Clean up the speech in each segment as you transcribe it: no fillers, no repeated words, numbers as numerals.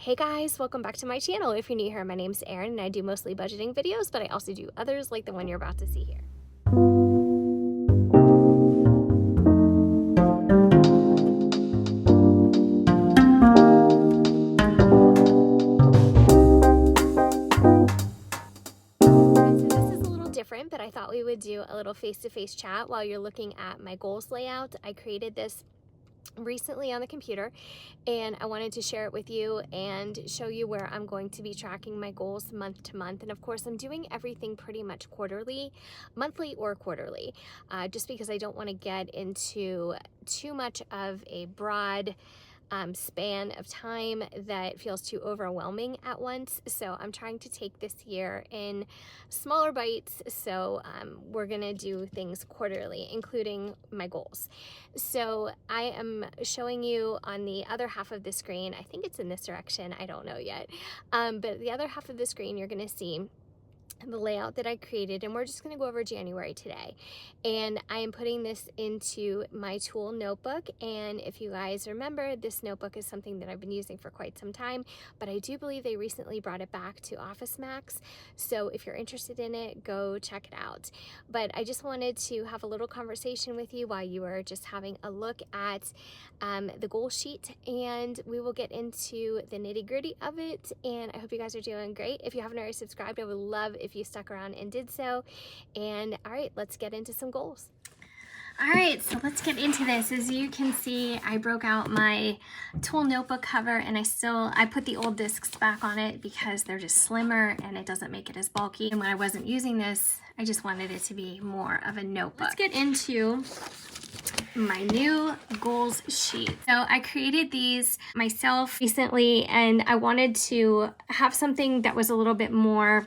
Hey guys, welcome back to my channel. If you're new here, my name's Erin and I do mostly budgeting videos, but I also do others like the one you're about to see here. Different, but I thought we would do a little face-to-face chat while you're looking at my goals layout. I created this recently on the computer and I wanted to share it with you and show you where I'm going to be tracking my goals month to month. And of course I'm doing everything pretty much quarterly, monthly or quarterly, just because I don't want to get into too much of a broad span of time that feels too overwhelming at once. So I'm trying to take this year in smaller bites. So we're gonna do things quarterly, including my goals. So I am showing you on the other half of the screen, I think it's in this direction, I don't know yet, but the other half of the screen you're gonna see the layout that I created, and we're just going to go over January today. And I am putting this into my tool notebook, and if you guys remember, this notebook is something that I've been using for quite some time, but I do believe they recently brought it back to Office Max, so if you're interested in it, go check it out. But I just wanted to have a little conversation with you while you were just having a look at the goal sheet, and we will get into the nitty-gritty of it. And I hope you guys are doing great. If you haven't already subscribed, I would love if you stuck around and did so. And all right, let's get into some goals. All right, so let's get into this. As you can see, I broke out my tool notebook cover, and I put the old discs back on it because they're just slimmer and it doesn't make it as bulky. And when I wasn't using this, I just wanted it to be more of a notebook. Let's get into my new goals sheet. So I created these myself recently, and I wanted to have something that was a little bit more,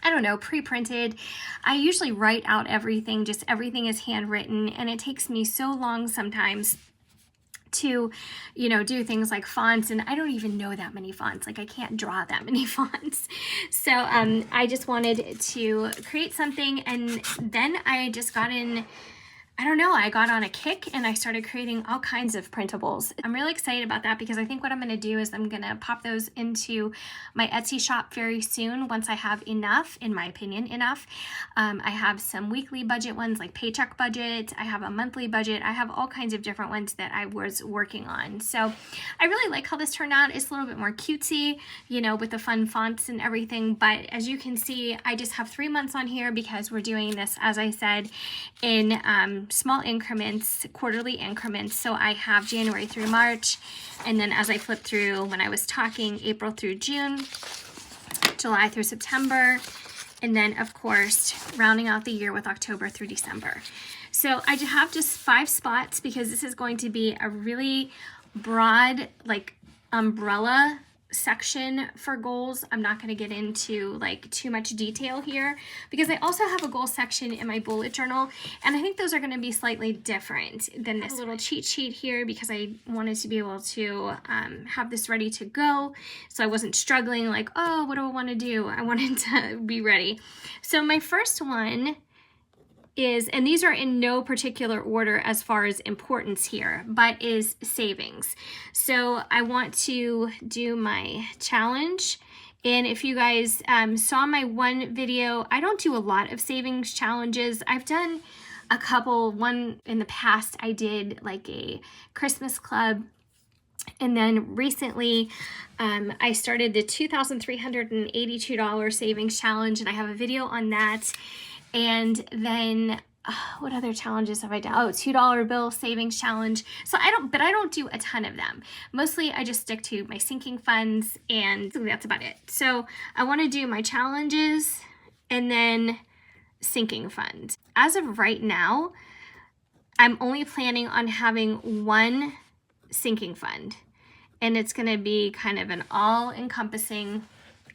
I don't know, pre-printed. I usually write out everything, just everything is handwritten, and it takes me so long sometimes to, you know, do things like fonts, and I don't even know that many fonts. Like, I can't draw that many fonts. So I just wanted to create something, and then I just got in, I don't know, I got on a kick and I started creating all kinds of printables. I'm really excited about that because I think what I'm gonna do is I'm gonna pop those into my Etsy shop very soon once I have enough, in my opinion, enough. I have some weekly budget ones like paycheck budget. I have a monthly budget. I have all kinds of different ones that I was working on. So I really like how this turned out. It's a little bit more cutesy, you know, with the fun fonts and everything. But as you can see, I just have 3 months on here because we're doing this, as I said, in small increments, quarterly increments. So I have January through March, and then as I flip through, when I was talking, April through June, July through September, and then of course rounding out the year with October through December. So I have just 5 spots because this is going to be a really broad, like, umbrella section for goals. I'm not going to get into like too much detail here because I also have a goal section in my bullet journal, and I think those are going to be slightly different than this little cheat sheet here because I wanted to be able to have this ready to go, so I wasn't struggling like, oh, what do I want to do? I wanted to be ready. So my first one is, and these are in no particular order as far as importance here, but is savings. So I want to do my challenge. And if you guys saw my one video, I don't do a lot of savings challenges. I've done a couple. One in the past, I did like a Christmas club. And then recently, I started the $2,382 savings challenge, and I have a video on that. And then what other challenges have I done? Oh, $2 bill savings challenge. So I don't do a ton of them. Mostly I just stick to my sinking funds, and that's about it. So I want to do my challenges and then sinking fund. As of right now, I'm only planning on having one sinking fund, and it's going to be kind of an all-encompassing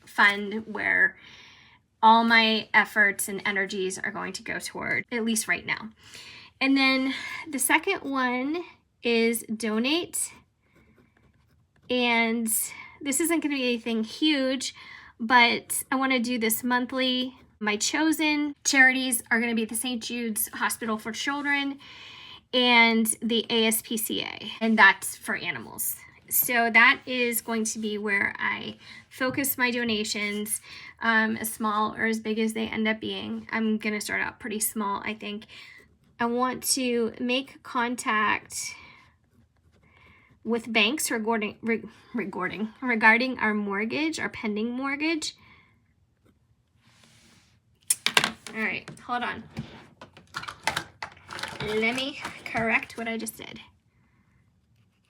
fund where all my efforts and energies are going to go toward, at least right now. And then the second one is donate. And this isn't going to be anything huge, but I want to do this monthly. My chosen charities are going to be the St. Jude's Hospital for Children and the ASPCA, and that's for animals. So that is going to be where I focus my donations, as small or as big as they end up being. I'm going to start out pretty small, I think. I want to make contact with banks regarding our mortgage, our pending mortgage. All right, hold on. Let me correct what I just did.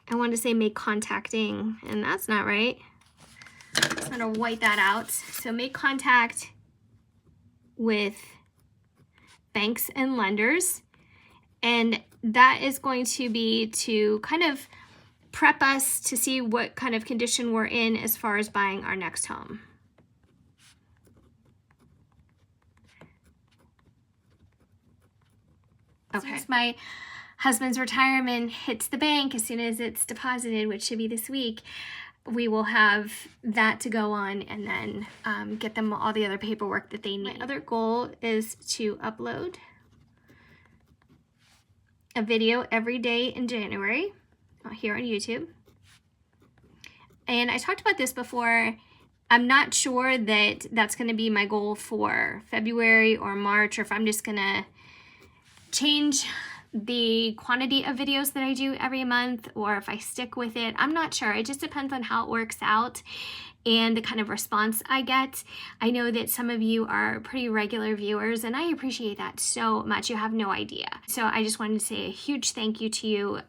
I wanted to say make contacting, and that's not right. I'm gonna white that out. So make contact with banks and lenders, and that is going to be to kind of prep us to see what kind of condition we're in as far as buying our next home. Okay. Since my husband's retirement hits the bank as soon as it's deposited, which should be this week, we will have that to go on and then get them all the other paperwork that they need. My other goal is to upload a video every day in January here on YouTube. And I talked about this before. I'm not sure that that's going to be my goal for February or March, or if I'm just going to change the quantity of videos that I do every month, or if I stick with it. I'm not sure. It just depends on how it works out and the kind of response I get. I know that some of you are pretty regular viewers, and I appreciate that so much. You have no idea. So I just wanted to say a huge thank you to you,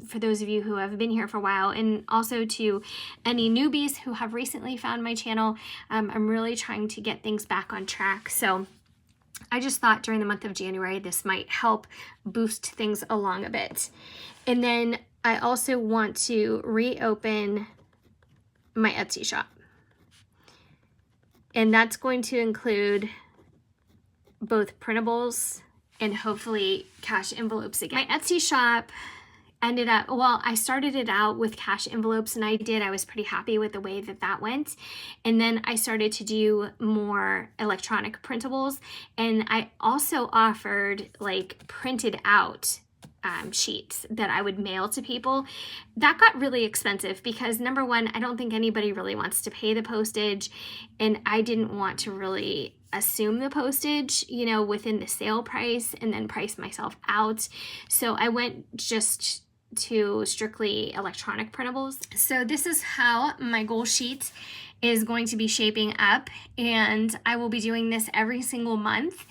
for those of you who have been here for a while, and also to any newbies who have recently found my channel. I'm really trying to get things back on track. So I just thought during the month of January, this might help boost things along a bit. And then I also want to reopen my Etsy shop. And that's going to include both printables and hopefully cash envelopes again. My Etsy shop ended up, well, I started it out with cash envelopes, and I was pretty happy with the way that that went. And then I started to do more electronic printables, and I also offered like printed out sheets that I would mail to people. That got really expensive because, number one, I don't think anybody really wants to pay the postage, and I didn't want to really assume the postage, you know, within the sale price and then price myself out. So I went just to strictly electronic printables. So this is how my goal sheet is going to be shaping up, and I will be doing this every single month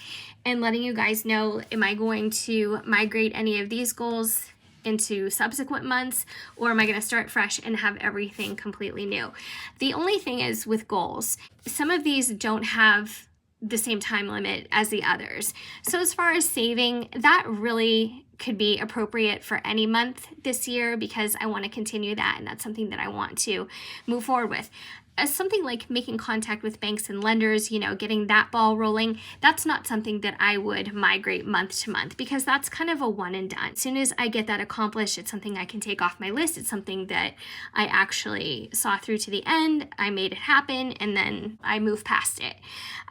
and letting you guys know, am I going to migrate any of these goals into subsequent months, or am I going to start fresh and have everything completely new? The only thing is with goals, some of these don't have the same time limit as the others. So as far as saving, that really could be appropriate for any month this year, because I want to continue that, and that's something that I want to move forward with. As something like making contact with banks and lenders, you know, getting that ball rolling, that's not something that I would migrate month to month, because that's kind of a one and done. As soon as I get that accomplished, it's something I can take off my list. It's something that I actually saw through to the end. I made it happen, and then I move past it.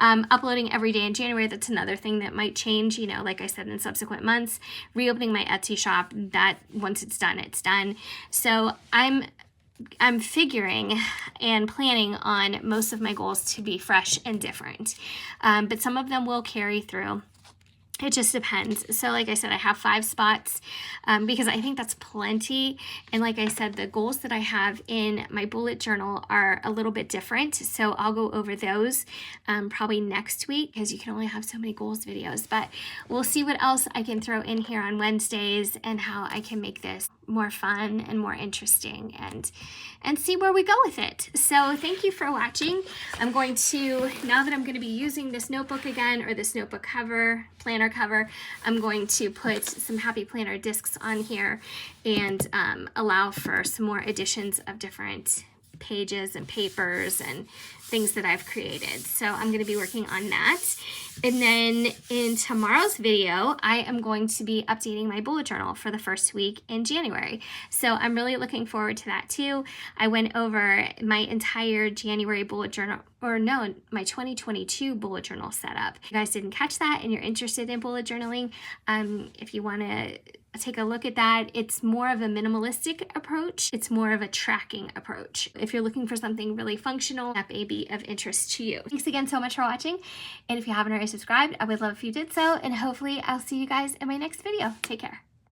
Uploading every day in January, that's another thing that might change, you know, like I said, in subsequent months. Reopening my Etsy shop, that once it's done, it's done. So I'm figuring and planning on most of my goals to be fresh and different, but some of them will carry through. It just depends. So like I said, I have 5 spots because I think that's plenty. And like I said, the goals that I have in my bullet journal are a little bit different. So I'll go over those probably next week, because you can only have so many goals videos. But we'll see what else I can throw in here on Wednesdays and how I can make this more fun and more interesting, and see where we go with it. So thank you for watching. I'm going to, now that I'm going to be using this notebook again, or this notebook cover, planner cover, I'm going to put some Happy Planner discs on here and allow for some more additions of different pages and papers and things that I've created. So I'm going to be working on that. And then in tomorrow's video, I am going to be updating my bullet journal for the first week in January. So I'm really looking forward to that too. I went over my entire January bullet journal my 2022 bullet journal setup. If you guys didn't catch that and you're interested in bullet journaling, if you want to take a look at that, it's more of a minimalistic approach. It's more of a tracking approach. If you're looking for something really functional, that may be of interest to you. Thanks again so much for watching. And if you haven't already subscribed, I would love if you did so. And hopefully I'll see you guys in my next video. Take care.